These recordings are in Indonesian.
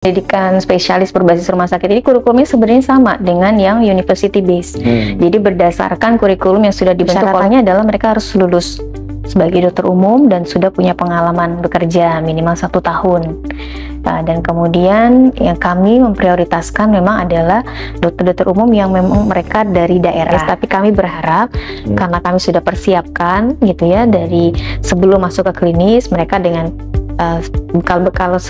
Pendidikan spesialis berbasis rumah sakit ini kurikulumnya sebenarnya sama dengan yang university based. Jadi berdasarkan kurikulum yang sudah dibentuk, syaratnya adalah mereka harus lulus sebagai dokter umum dan sudah punya pengalaman bekerja minimal 1 tahun. Dan kemudian yang kami memprioritaskan memang adalah dokter-dokter umum yang memang mereka dari daerah. Tapi kami berharap karena kami sudah persiapkan gitu ya dari sebelum masuk ke klinis, mereka dengan bekal-bekal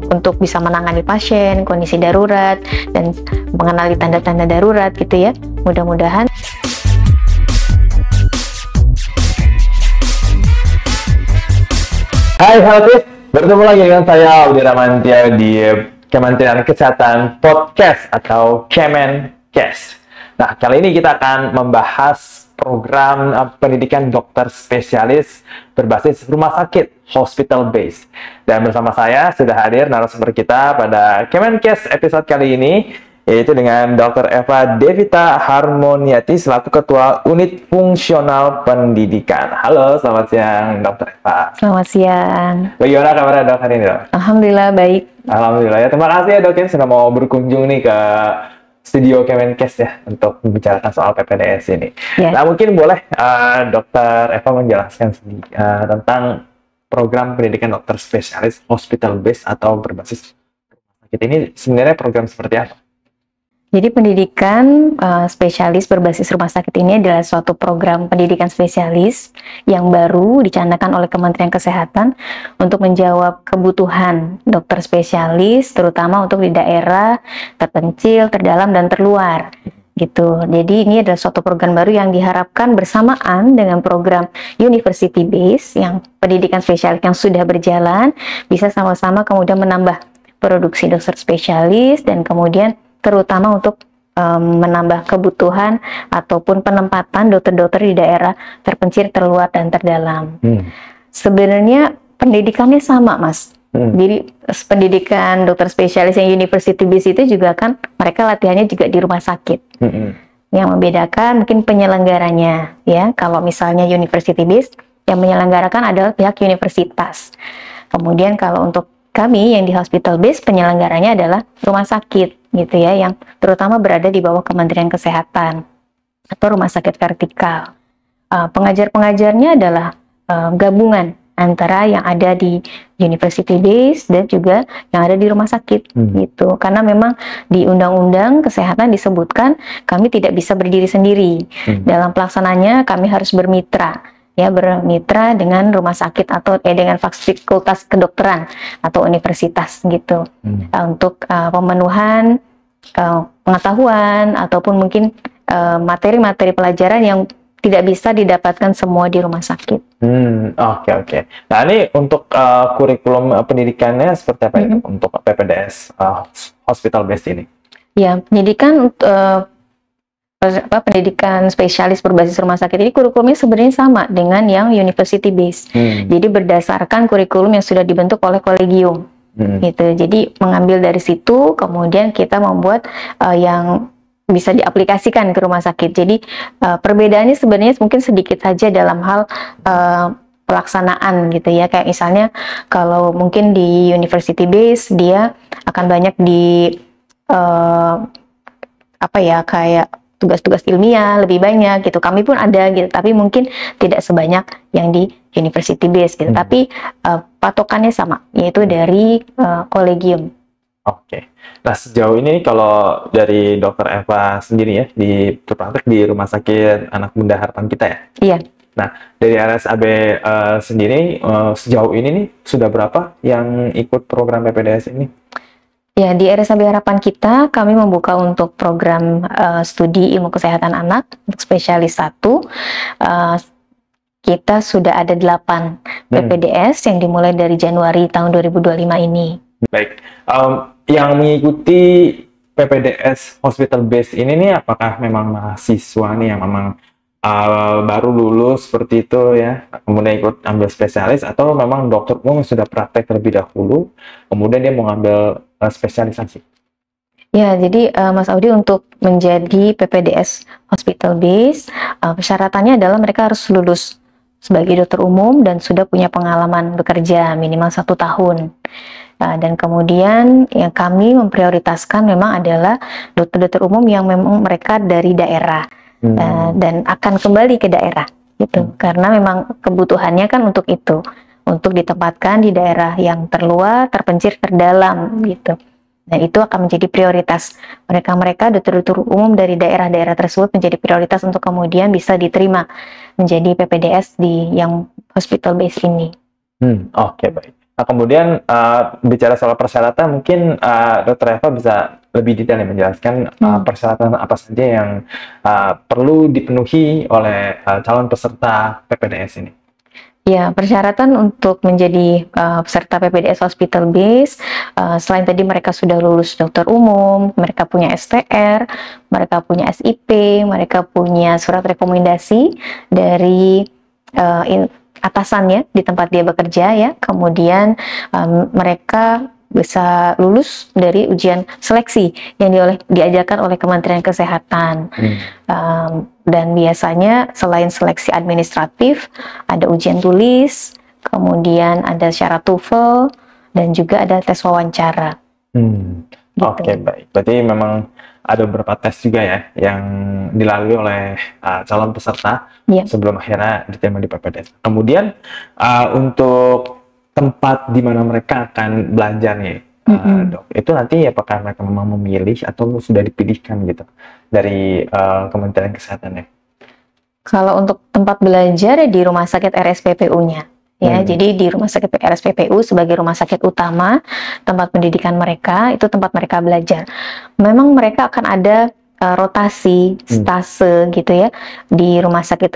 untuk bisa menangani pasien, kondisi darurat, dan mengenali tanda-tanda darurat gitu ya. Mudah-mudahan. Hai Healthies, bertemu lagi dengan saya Audi Ramantia di Kementerian Kesehatan Podcast atau Kemenkes. Nah, kali ini kita akan membahas program pendidikan dokter spesialis berbasis rumah sakit, hospital based. Dan bersama saya sudah hadir narasumber kita pada Kemenkes episode kali ini, yaitu dengan Dr. Eva Devita Harmoniati selaku Ketua Unit Fungsional Pendidikan. Halo, selamat siang Dr. Eva. Selamat siang. Bagaimana kabarnya dok hari ini dok? Alhamdulillah baik. Alhamdulillah ya, terima kasih ya dok ya sudah mau berkunjung nih ke studio Kemenkes ya untuk membicarakan soal PPDS ini. Yeah. Nah mungkin boleh Dr. Eva menjelaskan tentang program pendidikan dokter spesialis hospital based atau berbasis rumah sakit ini sebenarnya program seperti apa? Jadi pendidikan spesialis berbasis rumah sakit ini adalah suatu program pendidikan spesialis yang baru dicanangkan oleh Kementerian Kesehatan untuk menjawab kebutuhan dokter spesialis terutama untuk di daerah terpencil, terdalam, dan terluar gitu. Jadi ini adalah suatu program baru yang diharapkan bersamaan dengan program university base yang pendidikan spesialis yang sudah berjalan bisa sama-sama kemudian menambah produksi dokter spesialis dan kemudian terutama untuk menambah kebutuhan ataupun penempatan dokter-dokter di daerah terpencil, terluar, dan terdalam. Sebenarnya pendidikannya sama, Mas. Jadi pendidikan dokter spesialis yang university based itu juga kan mereka latihannya juga di rumah sakit. Yang membedakan mungkin penyelenggaranya, ya. Kalau misalnya university based, yang menyelenggarakan adalah pihak universitas. Kemudian kalau untuk kami yang di hospital based, penyelenggaranya adalah rumah sakit gitu ya, yang terutama berada di bawah Kementerian Kesehatan atau rumah sakit vertikal. Pengajar-pengajarnya adalah gabungan antara yang ada di university base dan juga yang ada di rumah sakit gitu. Karena memang di Undang-Undang Kesehatan disebutkan kami tidak bisa berdiri sendiri. Dalam pelaksanaannya kami harus bermitra. Ya, bermitra dengan rumah sakit atau dengan fakultas kedokteran atau universitas gitu untuk pemenuhan pengetahuan ataupun mungkin materi-materi pelajaran yang tidak bisa didapatkan semua di rumah sakit. Oke. Nah ini untuk kurikulum pendidikannya seperti apa itu untuk PPDS hospital based ini? Ya, pendidikan pendidikan spesialis berbasis rumah sakit ini kurikulumnya sebenarnya sama dengan yang university based. Jadi berdasarkan kurikulum yang sudah dibentuk oleh kolegium. Gitu. Jadi mengambil dari situ kemudian kita membuat yang bisa diaplikasikan ke rumah sakit. Jadi perbedaannya sebenarnya mungkin sedikit saja dalam hal pelaksanaan gitu ya. Kayak misalnya kalau mungkin di university based dia akan banyak di kayak tugas-tugas ilmiah lebih banyak gitu. Kami pun ada gitu, tapi mungkin tidak sebanyak yang di university base gitu. Tapi patokannya sama, yaitu dari kolegium. Oke. Nah sejauh ini kalau dari Dr. Eva sendiri ya di praktek di Rumah Sakit Anak Bunda Harapan kita ya. Iya. Nah dari RSAB sendiri sejauh ini nih sudah berapa yang ikut program PPDS ini? Ya, di RSAB Harapan kita, kami membuka untuk program studi ilmu kesehatan anak, untuk spesialis 1. Kita sudah ada 8 PPDS yang dimulai dari Januari tahun 2025 ini. Baik, yang mengikuti PPDS hospital based ini nih, apakah memang mahasiswa nih yang memang baru lulus seperti itu ya, kemudian ikut ambil spesialis, atau memang dokter umum yang sudah praktek terlebih dahulu, kemudian dia mau ngambil spesialisasi? Ya, jadi Mas Audi untuk menjadi PPDS hospital base, persyaratannya adalah mereka harus lulus sebagai dokter umum dan sudah punya pengalaman bekerja minimal 1 tahun. Dan kemudian yang kami memprioritaskan memang adalah dokter-dokter umum yang memang mereka dari daerah dan akan kembali ke daerah gitu, karena memang kebutuhannya kan untuk itu, untuk ditempatkan di daerah yang terluar, terpencil, terdalam gitu. Nah, itu akan menjadi prioritas. Mereka dokter-dokter umum dari daerah-daerah tersebut menjadi prioritas untuk kemudian bisa diterima menjadi PPDS di yang hospital base ini. Oke, baik. Nah, kemudian bicara soal persyaratan, mungkin Dr. Eva bisa lebih detail menjelaskan persyaratan apa saja yang perlu dipenuhi oleh calon peserta PPDS ini. Ya, persyaratan untuk menjadi peserta PPDS Hospital Base, selain tadi mereka sudah lulus dokter umum, mereka punya STR, mereka punya SIP, mereka punya surat rekomendasi dari atasannya di tempat dia bekerja ya, kemudian mereka bisa lulus dari ujian seleksi yang diajarkan oleh Kementerian Kesehatan. Dan biasanya selain seleksi administratif, ada ujian tulis, kemudian ada syarat TOEFL, dan juga ada tes wawancara. Gitu. Oke, baik. Berarti memang ada beberapa tes juga ya yang dilalui oleh calon peserta sebelum akhirnya diterima di PPDS. Kemudian untuk tempat di mana mereka akan belajarnya, dok, itu nanti apakah mereka memang memilih atau sudah dipilihkan gitu dari Kementerian Kesehatan ya? Kalau untuk tempat belajar di rumah sakit RSPPU-nya, ya, jadi di rumah sakit RSPPU sebagai rumah sakit utama tempat pendidikan mereka, itu tempat mereka belajar. Memang mereka akan ada rotasi, stase gitu ya, di rumah sakit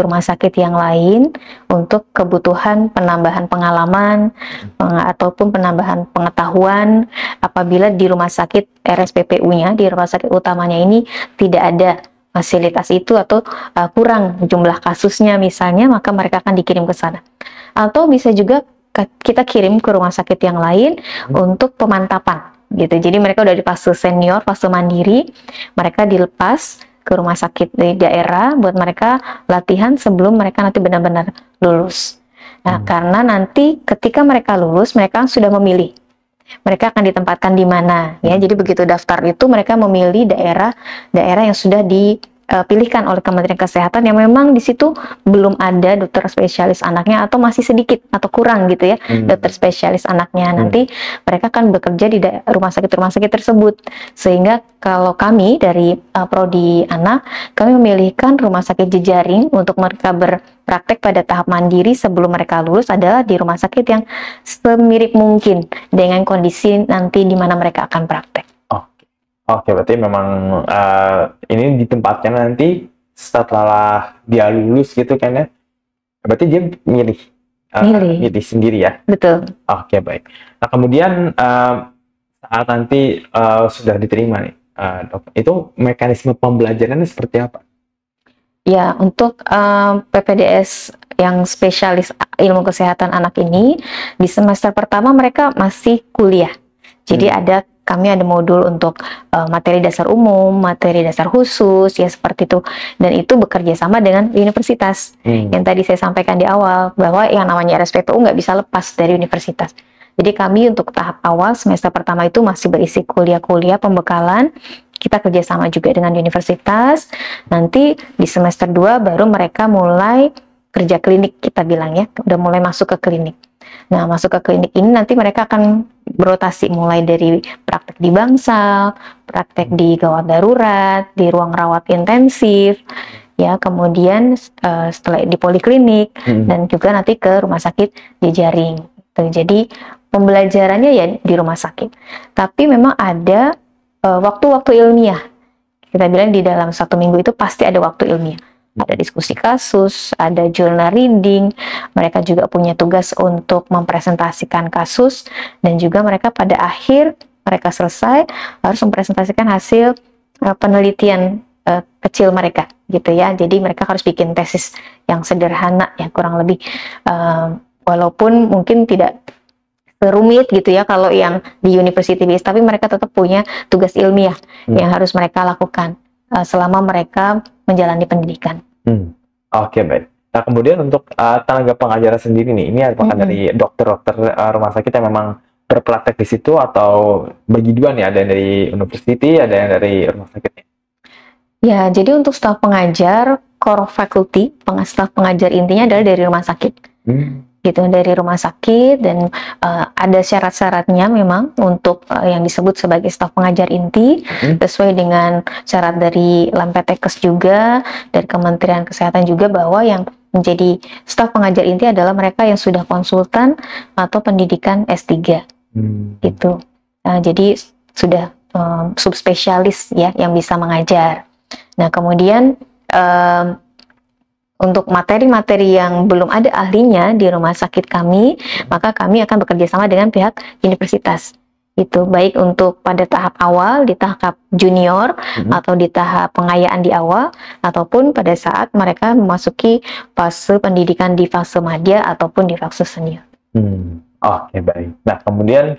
yang lain untuk kebutuhan penambahan pengalaman ataupun penambahan pengetahuan apabila di rumah sakit RSPPU-nya, di rumah sakit utamanya ini tidak ada fasilitas itu atau kurang jumlah kasusnya misalnya, maka mereka akan dikirim ke sana. Atau bisa juga kita kirim ke rumah sakit yang lain untuk pemantapan gitu. Jadi mereka udah di fase senior, fase mandiri, mereka dilepas ke rumah sakit di daerah buat mereka latihan sebelum mereka nanti benar-benar lulus. Nah, karena nanti ketika mereka lulus, mereka sudah memilih mereka akan ditempatkan di mana ya. Jadi begitu daftar itu mereka memilih daerah yang sudah dipilihkan oleh Kementerian Kesehatan yang memang di situ belum ada dokter spesialis anaknya atau masih sedikit atau kurang gitu ya dokter spesialis anaknya. Nanti mereka akan bekerja di rumah sakit tersebut, sehingga kalau kami dari Prodi Anak, kami memilihkan rumah sakit jejaring untuk mereka berpraktek pada tahap mandiri sebelum mereka lulus adalah di rumah sakit yang semirip mungkin dengan kondisi nanti di mana mereka akan praktek. Oke, berarti memang ini ditempatkan nanti setelah dia lulus gitu kan ya? Berarti dia milih sendiri ya? Betul. Oke, baik. Nah, kemudian saat nanti sudah diterima nih, dok, itu mekanisme pembelajarannya seperti apa? Ya, untuk PPDS yang spesialis ilmu kesehatan anak ini, di semester pertama mereka masih kuliah. Jadi kami ada modul untuk materi dasar umum, materi dasar khusus, ya seperti itu. Dan itu bekerja sama dengan universitas. Yang tadi saya sampaikan di awal, bahwa yang namanya RSPPU nggak bisa lepas dari universitas. Jadi kami untuk tahap awal, semester pertama itu masih berisi kuliah-kuliah pembekalan. Kita kerjasama juga dengan universitas. Nanti di semester 2 baru mereka mulai kerja klinik, kita bilang ya. Udah mulai masuk ke klinik. Nah, masuk ke klinik ini nanti mereka akan berotasi mulai dari praktek di bangsal, praktek di gawat darurat, di ruang rawat intensif, ya, kemudian setelah di poliklinik dan juga nanti ke rumah sakit jejaring. Jadi pembelajarannya ya di rumah sakit. Tapi memang ada waktu-waktu ilmiah. Kita bilang di dalam 1 minggu itu pasti ada waktu ilmiah. Ada diskusi kasus, ada journal reading, mereka juga punya tugas untuk mempresentasikan kasus, dan juga mereka pada akhir mereka selesai harus mempresentasikan hasil penelitian kecil mereka gitu ya. Jadi mereka harus bikin tesis yang sederhana ya, kurang lebih walaupun mungkin tidak rumit gitu ya kalau yang di university base, tapi mereka tetap punya tugas ilmiah yang harus mereka lakukan selama mereka menjalani pendidikan. Oke, baik. Nah, kemudian untuk tenaga pengajar sendiri nih, ini apakah dari dokter-dokter rumah sakit yang memang berpraktek di situ atau bagi dua nih, ada yang dari university, ada yang dari rumah sakitnya? Ya, jadi untuk staf pengajar, core faculty, staf pengajar intinya adalah dari rumah sakit. Gitu, dari rumah sakit, dan ada syarat-syaratnya memang untuk yang disebut sebagai staf pengajar inti, sesuai dengan syarat dari Lampetekes juga, dari Kementerian Kesehatan juga, bahwa yang menjadi staf pengajar inti adalah mereka yang sudah konsultan atau pendidikan S3. Gitu. Jadi sudah subspesialis ya yang bisa mengajar. Nah, kemudian untuk materi-materi yang belum ada ahlinya di rumah sakit kami, maka kami akan bekerja sama dengan pihak universitas. Itu baik untuk pada tahap awal, di tahap junior, atau di tahap pengayaan di awal, ataupun pada saat mereka memasuki fase pendidikan di fase madya ataupun di fase senior. Oke, baik. Nah, kemudian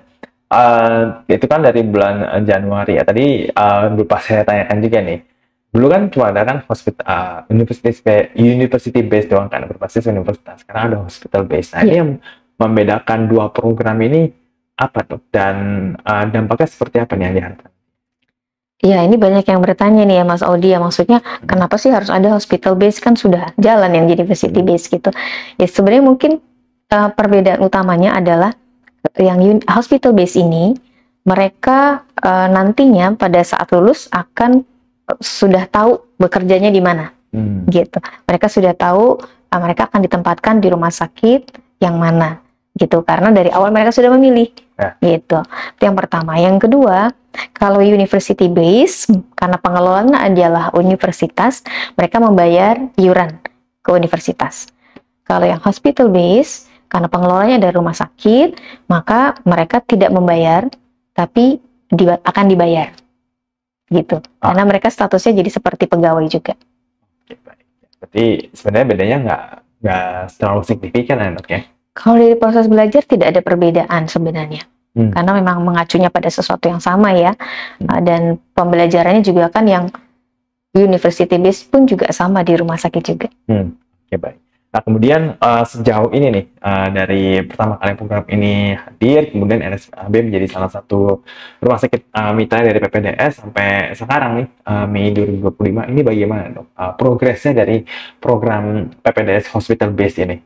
itu kan dari bulan Januari ya. Tadi lupa saya tanyakan juga nih. Dulu kan cuma ada kan hospital, university based doang kan, berbasis universitas. Sekarang ada hospital based. Nah, ini yang membedakan dua program ini apa tuh? Dan dampaknya seperti apa nih yang diharapkan? Ya, ini banyak yang bertanya nih ya Mas Audi ya, maksudnya kenapa sih harus ada hospital based, kan sudah jalan yang university based gitu. Ya sebenarnya mungkin perbedaan utamanya adalah yang hospital based ini, mereka nantinya pada saat lulus akan sudah tahu bekerjanya di mana, gitu. Mereka sudah tahu mereka akan ditempatkan di rumah sakit yang mana, gitu. Karena dari awal mereka sudah memilih, gitu. Itu yang pertama. Yang kedua, kalau university base, karena pengelolanya adalah universitas, mereka membayar iuran ke universitas. Kalau yang hospital base, karena pengelolanya dari rumah sakit, maka mereka tidak membayar, tapi akan dibayar. Gitu, karena mereka statusnya jadi seperti pegawai juga. Oke, baik. Berarti sebenarnya bedanya nggak terlalu signifikan ya dok ya? Kalau dari proses belajar tidak ada perbedaan sebenarnya, karena memang mengacunya pada sesuatu yang sama ya, dan pembelajarannya juga kan yang university based pun juga sama di rumah sakit juga. Oke, baik. Nah, kemudian sejauh ini nih, dari pertama kali program ini hadir, kemudian RSAB menjadi salah satu rumah sakit mitra dari PPDS sampai sekarang nih, Mei 2025, ini bagaimana dok progresnya dari program PPDS Hospital Based ini?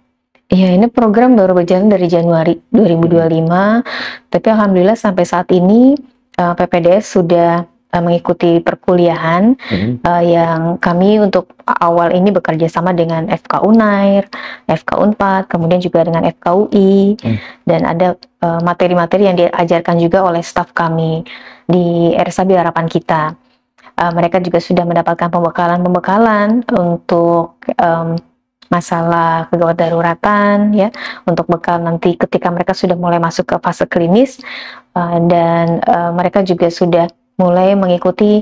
Iya, ini program baru berjalan dari Januari 2025, tapi alhamdulillah sampai saat ini PPDS sudah mengikuti perkuliahan yang kami untuk awal ini bekerja sama dengan FK Unair, FK Unpad, kemudian juga dengan FKUI, dan ada materi-materi yang diajarkan juga oleh staf kami di RSAB Harapan Kita. Mereka juga sudah mendapatkan pembekalan untuk masalah kegawat daruratan ya, untuk bekal nanti ketika mereka sudah mulai masuk ke fase klinis, dan mereka juga sudah mulai mengikuti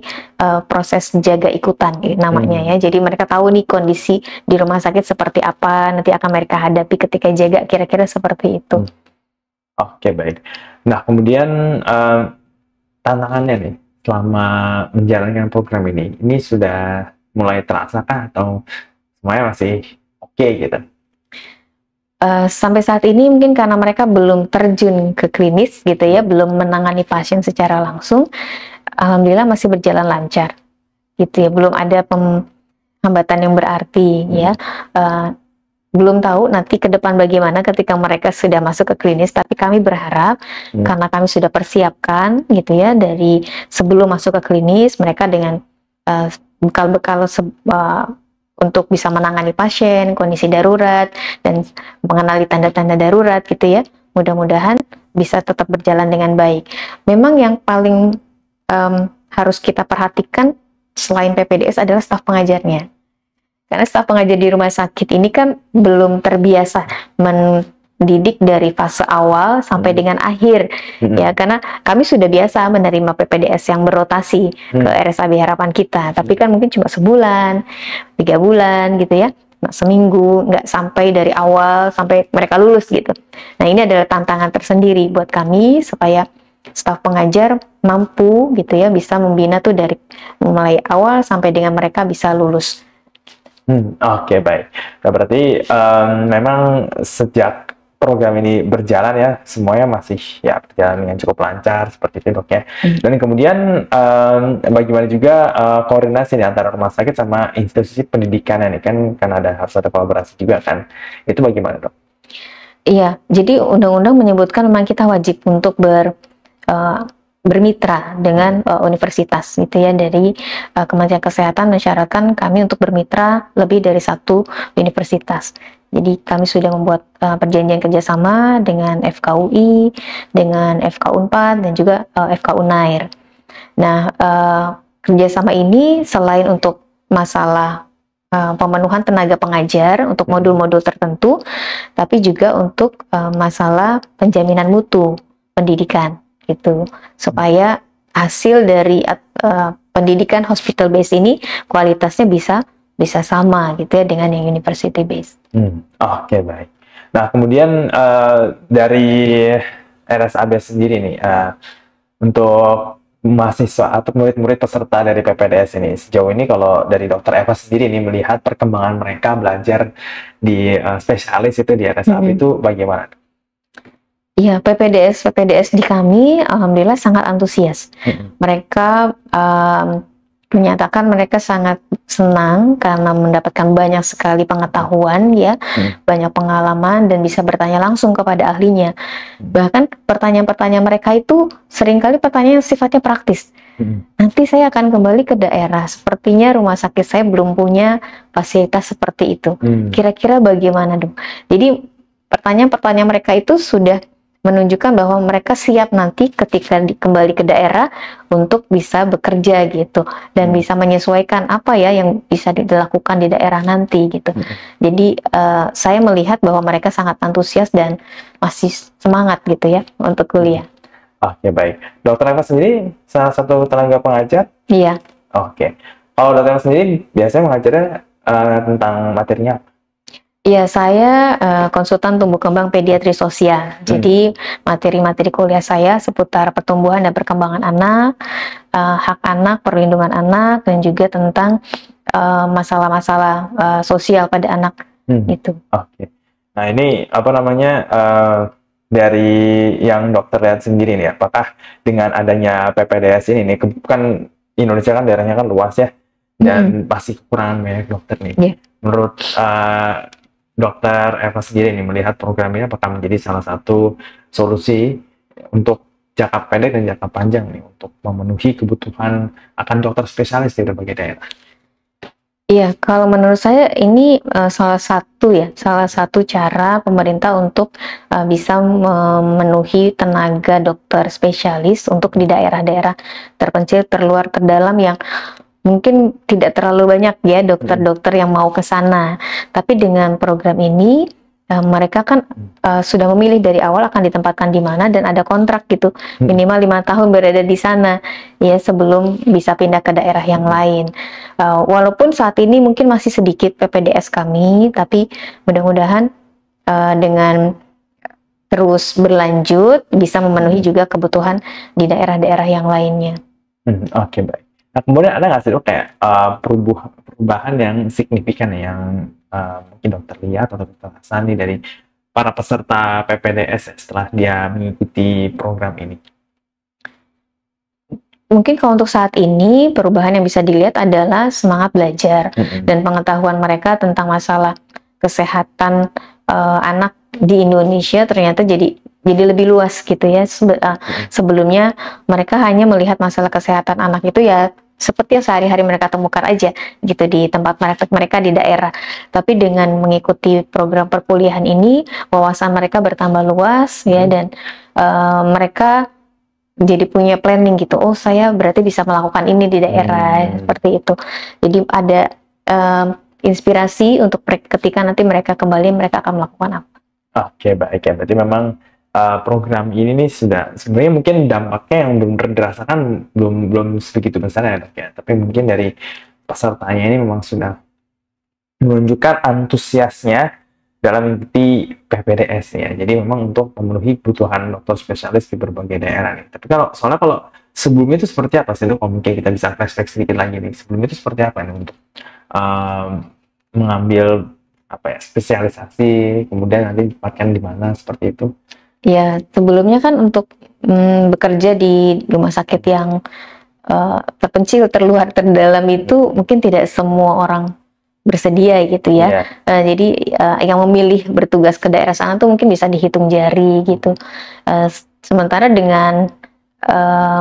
proses jaga ikutan namanya ya. Jadi mereka tahu nih kondisi di rumah sakit seperti apa, nanti akan mereka hadapi ketika jaga, kira-kira seperti itu. Oke, baik. Nah, kemudian tantangannya nih selama menjalankan program ini sudah mulai terasa kah atau semuanya masih oke gitu? Sampai saat ini mungkin karena mereka belum terjun ke klinis gitu ya, belum menangani pasien secara langsung, alhamdulillah masih berjalan lancar gitu ya, belum ada hambatan yang berarti ya. Belum tahu nanti ke depan bagaimana ketika mereka sudah masuk ke klinis, tapi kami berharap karena kami sudah persiapkan gitu ya dari sebelum masuk ke klinis, mereka dengan bekal-bekal untuk bisa menangani pasien, kondisi darurat, dan mengenali tanda-tanda darurat gitu ya. Mudah-mudahan bisa tetap berjalan dengan baik. Memang yang paling harus kita perhatikan selain PPDS adalah staf pengajarnya. Karena staf pengajar di rumah sakit ini kan belum terbiasa mendidik dari fase awal sampai dengan akhir. Ya, karena kami sudah biasa menerima PPDS yang berotasi ke RSAB Harapan Kita, tapi kan mungkin cuma sebulan, 3 bulan gitu ya, seminggu, nggak sampai dari awal sampai mereka lulus gitu. Nah, ini adalah tantangan tersendiri buat kami supaya staf pengajar mampu gitu ya, bisa membina tuh dari mulai awal sampai dengan mereka bisa lulus. Oke, baik. Nah, berarti memang sejak program ini berjalan ya, semuanya masih ya berjalan dengan cukup lancar seperti itu dok ya. Dan kemudian bagaimana juga koordinasi nih antara rumah sakit sama institusi pendidikan ini kan harus ada kolaborasi juga kan. Itu bagaimana dok? Iya, jadi undang-undang menyebutkan memang kita wajib untuk bermitra dengan universitas gitu ya. Dari Kementerian Kesehatan mensyaratkan kami untuk bermitra lebih dari satu universitas. Jadi kami sudah membuat perjanjian kerjasama dengan FKUI, dengan FK Unpad dan juga FK Unair. Nah, kerjasama ini selain untuk masalah pemenuhan tenaga pengajar untuk modul-modul tertentu, tapi juga untuk masalah penjaminan mutu pendidikan gitu, supaya hasil dari pendidikan hospital based ini kualitasnya bisa sama gitu ya dengan yang university based. Oke, baik. Nah kemudian dari RSAB sendiri nih untuk mahasiswa atau murid-murid peserta dari PPDS ini sejauh ini, kalau dari Dokter Eva sendiri ini melihat perkembangan mereka belajar di spesialis itu di RSAB itu bagaimana? Iya, PPDS di kami alhamdulillah sangat antusias. Mereka menyatakan mereka sangat senang karena mendapatkan banyak sekali pengetahuan ya, banyak pengalaman dan bisa bertanya langsung kepada ahlinya. Bahkan pertanyaan-pertanyaan mereka itu seringkali pertanyaan yang sifatnya praktis. Nanti saya akan kembali ke daerah, sepertinya rumah sakit saya belum punya fasilitas seperti itu. Kira-kira bagaimana dong? Jadi pertanyaan-pertanyaan mereka itu sudah menunjukkan bahwa mereka siap nanti ketika kembali ke daerah untuk bisa bekerja gitu dan bisa menyesuaikan apa ya yang bisa dilakukan di daerah nanti gitu. Jadi saya melihat bahwa mereka sangat antusias dan masih semangat gitu ya untuk kuliah. Oke, baik. Dokter Eva sendiri salah satu tenaga pengajar? Iya. Oke. Kalau Dokter Eva sendiri biasanya mengajarnya tentang materinya apa? Iya, saya konsultan tumbuh kembang pediatri sosial. Jadi materi-materi kuliah saya seputar pertumbuhan dan perkembangan anak, hak anak, perlindungan anak, dan juga tentang masalah-masalah sosial pada anak gitu. Oke. Nah ini apa namanya dari yang dokter lihat sendiri nih, apakah dengan adanya PPDS ini nih, kan Indonesia kan daerahnya kan luas ya, dan pasti kekurangan banyak dokter nih. Menurut Dokter Eva sendiri nih melihat program ini apakah menjadi salah satu solusi untuk jangka pendek dan jangka panjang nih untuk memenuhi kebutuhan akan dokter spesialis di berbagai daerah? Iya, kalau menurut saya ini salah satu cara pemerintah untuk bisa memenuhi tenaga dokter spesialis untuk di daerah-daerah terpencil, terluar, terdalam yang mungkin tidak terlalu banyak ya dokter-dokter yang mau ke sana. Tapi dengan program ini mereka kan sudah memilih dari awal akan ditempatkan di mana dan ada kontrak gitu, minimal 5 tahun berada di sana ya sebelum bisa pindah ke daerah yang lain. Walaupun saat ini mungkin masih sedikit PPDS kami, tapi mudah-mudahan dengan terus berlanjut bisa memenuhi juga kebutuhan di daerah-daerah yang lainnya. Oke, baik. Nah, kemudian ada nggak sih kayak perubahan yang signifikan yang mungkin dokter lihat atau dokter rasani dari para peserta PPDS setelah dia mengikuti program ini? Mungkin kalau untuk saat ini perubahan yang bisa dilihat adalah semangat belajar dan pengetahuan mereka tentang masalah kesehatan anak di Indonesia ternyata jadi lebih luas gitu ya. Sebelumnya mereka hanya melihat masalah kesehatan anak itu ya seperti yang sehari-hari mereka temukan aja gitu di tempat mereka di daerah. Tapi dengan mengikuti program perkuliahan ini, wawasan mereka bertambah luas ya, dan mereka jadi punya planning gitu. Oh, saya berarti bisa melakukan ini di daerah seperti itu. Jadi ada inspirasi untuk ketika nanti mereka kembali mereka akan melakukan apa. Oke, baik ya. Berarti memang program ini nih sudah sebenarnya mungkin dampaknya yang belum dirasakan belum sebegitu besar ya dok ya, tapi mungkin dari pesertanya ini memang sudah menunjukkan antusiasnya dalam mengikuti PPDS ya. Jadi memang untuk memenuhi kebutuhan dokter spesialis di berbagai daerah nih. Tapi kalau sebelumnya itu seperti apa sih dok? Kalau mungkin kita bisa flashback sedikit lagi nih, sebelumnya itu seperti apa nih untuk mengambil apa ya, spesialisasi, kemudian nanti ditempatkan di mana seperti itu? Ya, sebelumnya kan untuk bekerja di rumah sakit yang terpencil, terluar, terdalam itu mungkin tidak semua orang bersedia gitu ya. Iya. Jadi yang memilih bertugas ke daerah sana tuh mungkin bisa dihitung jari gitu. Sementara dengan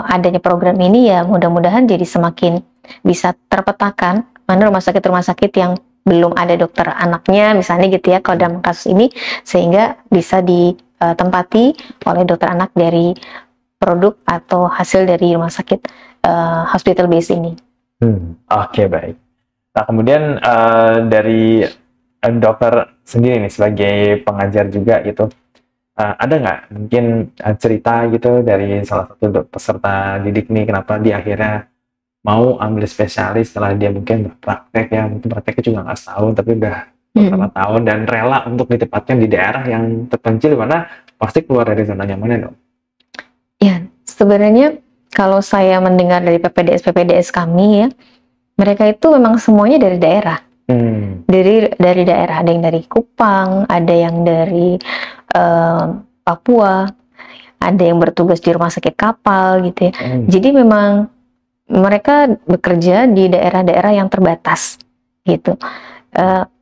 adanya program ini ya mudah-mudahan jadi semakin bisa terpetakan mana rumah sakit yang belum ada dokter anaknya misalnya gitu ya kalau dalam kasus ini, sehingga bisa ditempati oleh dokter anak dari produk atau hasil dari rumah sakit hospital base ini. Oke, baik. Nah, kemudian dari dokter sendiri nih sebagai pengajar juga gitu, ada nggak mungkin cerita gitu dari salah satu peserta didik nih, kenapa dia akhirnya mau ambil spesialis setelah dia mungkin berpraktek ya, mungkin prakteknya juga nggak setahun tapi udah beberapa tahun, dan rela untuk ditempatkan di daerah yang terpencil mana pasti keluar dari zona nyamannya dong. Ya, sebenarnya kalau saya mendengar dari PPDS kami ya, mereka itu memang semuanya dari daerah. Dari daerah, ada yang dari Kupang, ada yang dari Papua, ada yang bertugas di rumah sakit kapal gitu ya. Jadi memang mereka bekerja di daerah-daerah yang terbatas gitu.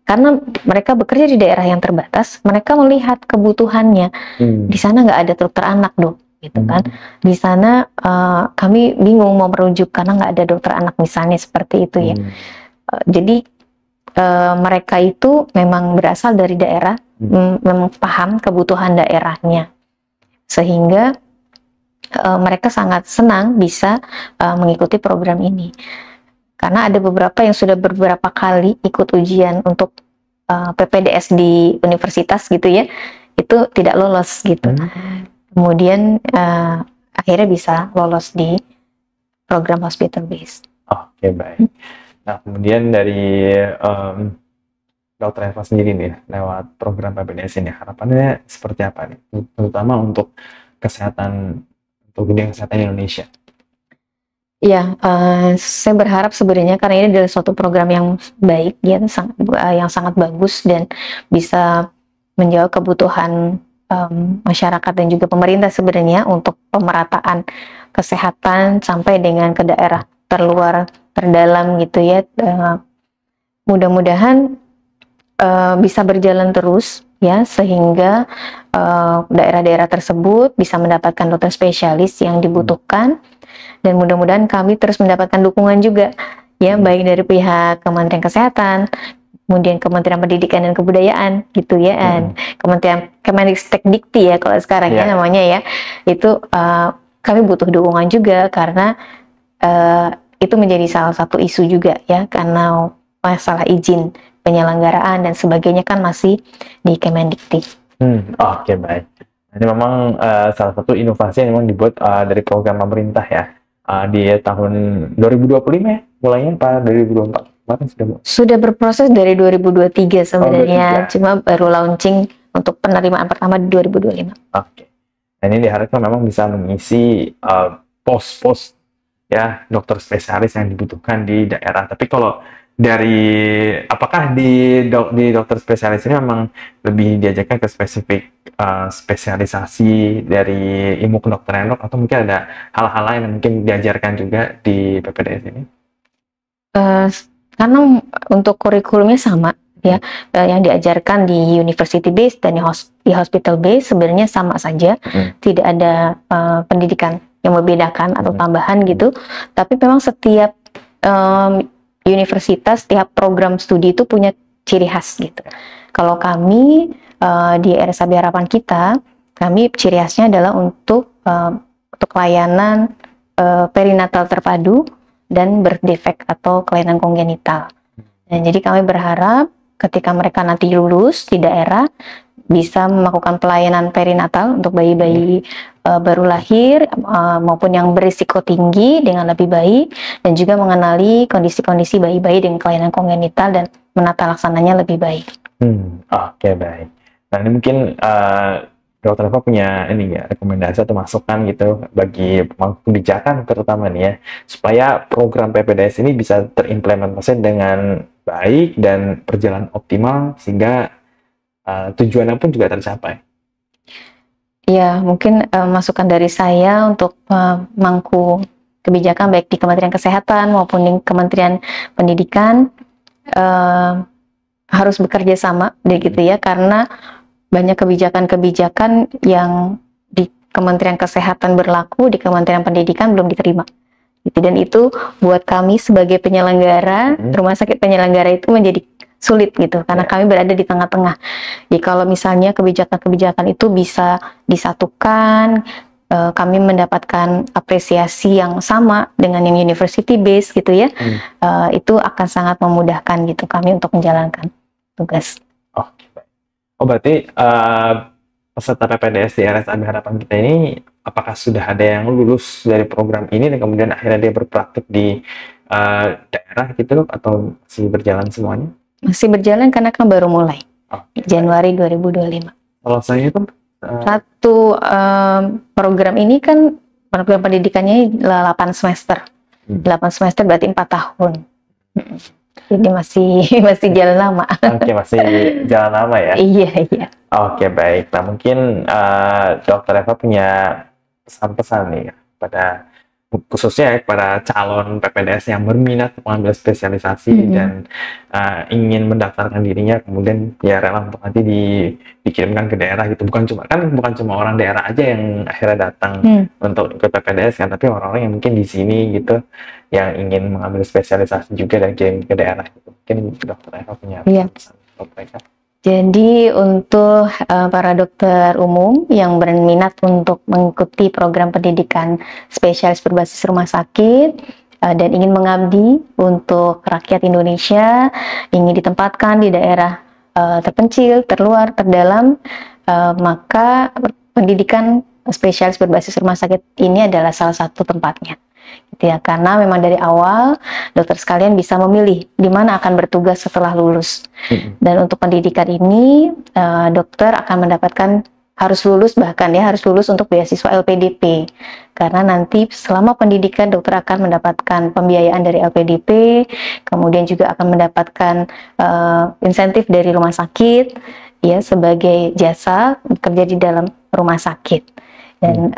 Karena mereka bekerja di daerah yang terbatas, mereka melihat kebutuhannya. Di sana nggak ada dokter anak dong, gitu kan. Di sana kami bingung mau merujuk karena nggak ada dokter anak misalnya seperti itu ya. Jadi mereka itu memang berasal dari daerah, memang paham kebutuhan daerahnya, sehingga mereka sangat senang bisa mengikuti program ini. Karena ada beberapa yang sudah beberapa kali ikut ujian untuk PPDS di universitas gitu ya, itu tidak lolos gitu. Kemudian akhirnya bisa lolos di program hospital base. Oke, baik. Nah, kemudian dari Dr. Eva sendiri nih, lewat program PPDS ini, harapannya seperti apa nih? Terutama untuk kesehatan, untuk bidang kesehatan Indonesia. Ya, saya berharap sebenarnya karena ini adalah suatu program yang baik, ya, yang sangat bagus dan bisa menjawab kebutuhan masyarakat dan juga pemerintah sebenarnya untuk pemerataan kesehatan sampai dengan ke daerah terluar, terdalam gitu ya. Mudah-mudahan bisa berjalan terus ya, sehingga daerah-daerah tersebut bisa mendapatkan dokter spesialis yang dibutuhkan, dan mudah-mudahan kami terus mendapatkan dukungan juga ya, baik dari pihak Kementerian Kesehatan, kemudian Kementerian Pendidikan dan Kebudayaan gitu ya, dan Kementerian Kemendikti ya kalau sekarang ya namanya ya, itu kami butuh dukungan juga karena itu menjadi salah satu isu juga ya, karena masalah izin penyelenggaraan dan sebagainya kan masih di Kemendikti. Oke, baik. Ini memang salah satu inovasi yang memang dibuat dari program pemerintah ya, di tahun 2025 ya, mulainya Pak, 2024 sudah berproses dari 2023 sebenarnya, cuma baru launching untuk penerimaan pertama di 2025. Oke. Dan ini diharapkan memang bisa mengisi pos-pos ya dokter spesialis yang dibutuhkan di daerah. Tapi kalau dari apakah di dokter spesialis ini memang lebih diajarkan ke spesifik spesialisasi dari ilmu kedokteran, atau mungkin ada hal-hal lain yang mungkin diajarkan juga di PPDS ini? Karena untuk kurikulumnya sama ya, yang diajarkan di university base dan di hospital base sebenarnya sama saja, tidak ada pendidikan yang membedakan atau tambahan gitu. Tapi memang setiap universitas, setiap program studi itu punya ciri khas gitu. Kalau kami di RSAB Harapan Kita, kami ciri khasnya adalah untuk layanan perinatal terpadu dan birth defect atau kelainan kongenital. Dan jadi kami berharap ketika mereka nanti lulus di daerah bisa melakukan pelayanan perinatal untuk bayi-bayi baru lahir maupun yang berisiko tinggi dengan lebih baik, dan juga mengenali kondisi-kondisi bayi-bayi dengan kelainan kongenital dan menata laksananya lebih baik. Oke, baik. Nah, ini mungkin Dokter Eva punya ini ya, rekomendasi atau masukan gitu bagi pemangku kebijakan terutama nih ya, supaya program PPDS ini bisa terimplementasi dengan baik dan berjalan optimal sehingga tujuannya pun juga tercapai. Ya, mungkin masukan dari saya untuk mangku kebijakan baik di Kementerian Kesehatan maupun di Kementerian Pendidikan harus bekerja sama, gitu ya, karena banyak kebijakan-kebijakan yang di Kementerian Kesehatan berlaku, di Kementerian Pendidikan belum diterima. Gitu. Dan itu buat kami sebagai penyelenggara, rumah sakit penyelenggara itu menjadi sulit gitu, karena kami berada di tengah-tengah. Jadi kalau misalnya kebijakan-kebijakan itu bisa disatukan, kami mendapatkan apresiasi yang sama dengan yang university based gitu ya, itu akan sangat memudahkan gitu kami untuk menjalankan tugas. Oke, baik. Oh, berarti peserta PPDS di RSAB Harapan Kita ini apakah sudah ada yang lulus dari program ini dan kemudian akhirnya dia berpraktik di daerah gitu atau masih berjalan semuanya? Masih berjalan karena kan baru mulai. Januari 2025. Kalau saya itu satu program ini kan program pendidikannya 8 semester. 8 semester berarti 4 tahun. Jadi masih jalan lama. Oke, masih jalan lama ya? Iya. Oke, baik. Nah, mungkin Dokter Eva punya pesan-pesan nih pada khususnya kepada calon PPDS yang berminat mengambil spesialisasi dan ingin mendaftarkan dirinya, kemudian ya rela untuk nanti dikirimkan ke daerah gitu. Bukan cuma orang daerah aja yang akhirnya datang untuk ikut PPDS kan, tapi orang-orang yang mungkin di sini gitu yang ingin mengambil spesialisasi juga dan kirim ke daerah gitu. Mungkin Dokter Eva punya pesan untuk mereka. Jadi untuk para dokter umum yang berminat untuk mengikuti program pendidikan spesialis berbasis rumah sakit dan ingin mengabdi untuk rakyat Indonesia, ingin ditempatkan di daerah terpencil, terluar, terdalam, maka pendidikan spesialis berbasis rumah sakit ini adalah salah satu tempatnya. Gitu ya, karena memang dari awal dokter sekalian bisa memilih di mana akan bertugas setelah lulus. Dan untuk pendidikan ini dokter akan mendapatkan harus lulus untuk beasiswa LPDP, karena nanti selama pendidikan dokter akan mendapatkan pembiayaan dari LPDP, kemudian juga akan mendapatkan insentif dari rumah sakit ya sebagai jasa bekerja di dalam rumah sakit. Dan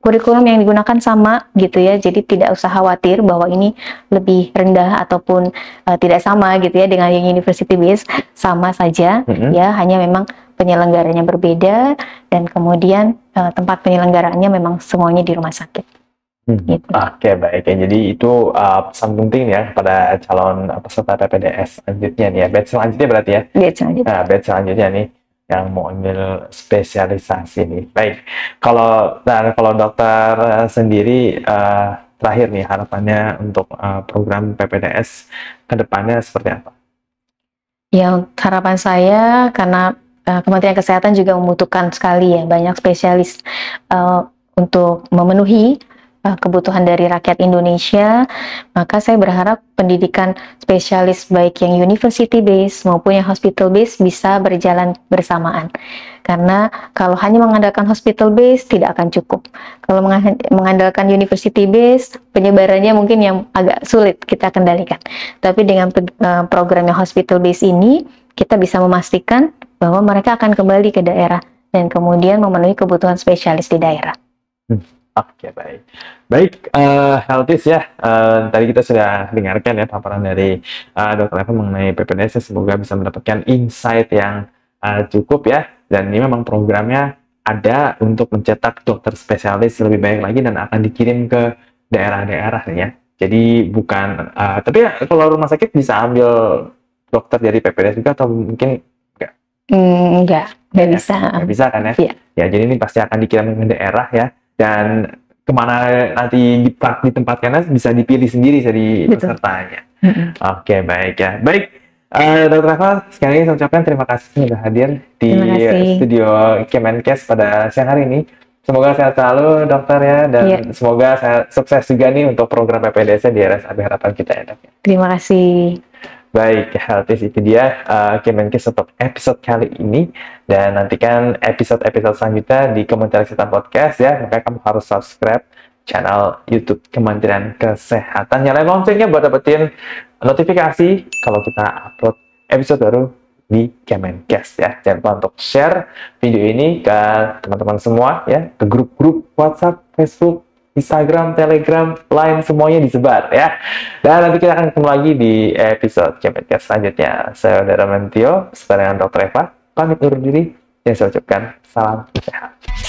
kurikulum yang digunakan sama gitu ya, jadi tidak usah khawatir bahwa ini lebih rendah ataupun tidak sama gitu ya dengan yang university based, sama saja ya, hanya memang penyelenggaranya berbeda dan kemudian tempat penyelenggaraannya memang semuanya di rumah sakit. Gitu. Oke, baik ya. Jadi itu pesan penting ya kepada calon peserta PPDS selanjutnya nih ya. Batch selanjutnya berarti ya? Batch selanjutnya nih yang mau ambil spesialisasi nih. Baik, kalau dokter sendiri terakhir nih harapannya untuk program PPDS ke depannya seperti apa? Ya, harapan saya karena Kementerian Kesehatan juga membutuhkan sekali ya banyak spesialis untuk memenuhi kebutuhan dari rakyat Indonesia, maka saya berharap pendidikan spesialis baik yang university based maupun yang hospital based bisa berjalan bersamaan. Karena kalau hanya mengandalkan hospital based tidak akan cukup. Kalau mengandalkan university based, penyebarannya mungkin yang agak sulit kita kendalikan. Tapi dengan program yang hospital based ini, kita bisa memastikan bahwa mereka akan kembali ke daerah dan kemudian memenuhi kebutuhan spesialis di daerah. Oke, baik. Baik, Healthies ya. Tadi kita sudah dengarkan ya paparan dari Dr. Eva mengenai PPDS. Semoga bisa mendapatkan insight yang cukup ya. Dan ini memang programnya ada untuk mencetak dokter spesialis lebih baik lagi dan akan dikirim ke daerah-daerah ya. Jadi bukan, tapi ya, kalau rumah sakit bisa ambil dokter dari PPDS juga atau mungkin enggak? Enggak bisa. Enggak bisa kan ya? Iya. Ya, jadi ini pasti akan dikirim ke daerah ya. Dan kemana nanti ditempatkannya bisa dipilih sendiri jadi pesertanya. Oke, baik ya. Baik, Dr. Eva, sekali lagi saya ucapkan terima kasih sudah hadir di studio Kemenkes pada siang hari ini. Semoga sehat selalu dokter ya, dan semoga sukses juga nih untuk program PPDS di RSAB Harapan Kita ya dok. Terima kasih. Baik, Healthies, itu dia Kemenkes untuk episode kali ini. Dan nantikan episode-episode selanjutnya di Kementerian Kesehatan Podcast ya. Maka kamu harus subscribe channel YouTube Kementerian Kesehatan. Nyalain loncengnya buat dapetin notifikasi kalau kita upload episode baru di Kemenkes ya. Jangan lupa untuk share video ini ke teman-teman semua ya, ke grup-grup WhatsApp, Facebook, Instagram, Telegram, Line, semuanya disebar ya. Dan nanti kita akan ketemu lagi di episode Kemenkes selanjutnya. Saya Udara Mentio, beserta dengan Dr. Eva, pamit undur diri dan saya ucapkan salam sehat.